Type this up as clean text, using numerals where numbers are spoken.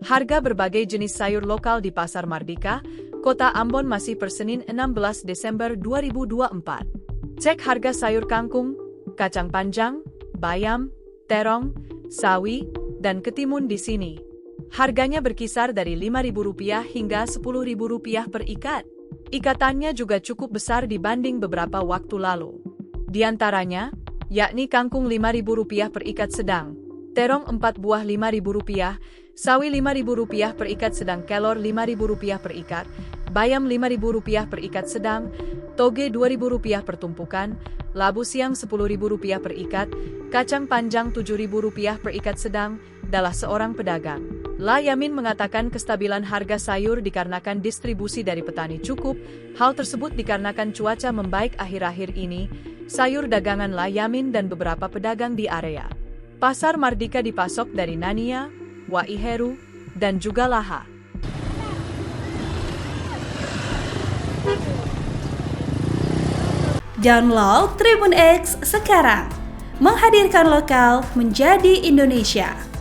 Harga berbagai jenis sayur lokal di Pasar Mardika, Kota Ambon masih per Senin 16 Desember 2024. Cek harga sayur kangkung, kacang panjang, bayam, terong, sawi, dan ketimun di sini. Harganya berkisar dari Rp5.000 hingga Rp10.000 per ikat. Ikatannya juga cukup besar dibanding beberapa waktu lalu. Di antaranya, yakni kangkung Rp5.000 per ikat sedang, terong 4 buah Rp5.000, sawi Rp5.000 per ikat sedang, kelor Rp5.000 per ikat, bayam Rp5.000 per ikat sedang, toge Rp2.000 per tumpukan, labu siam Rp10.000 per ikat, kacang panjang Rp7.000 per ikat sedang, dalah seorang pedagang. La Yamin mengatakan kestabilan harga sayur dikarenakan distribusi dari petani cukup. Hal tersebut dikarenakan cuaca membaik akhir-akhir ini. Sayur dagangan La Yamin dan beberapa pedagang di area Pasar Mardika dipasok dari Nania, Waiheru, dan juga Laha. Download Tribun X sekarang, menghadirkan lokal menjadi Indonesia.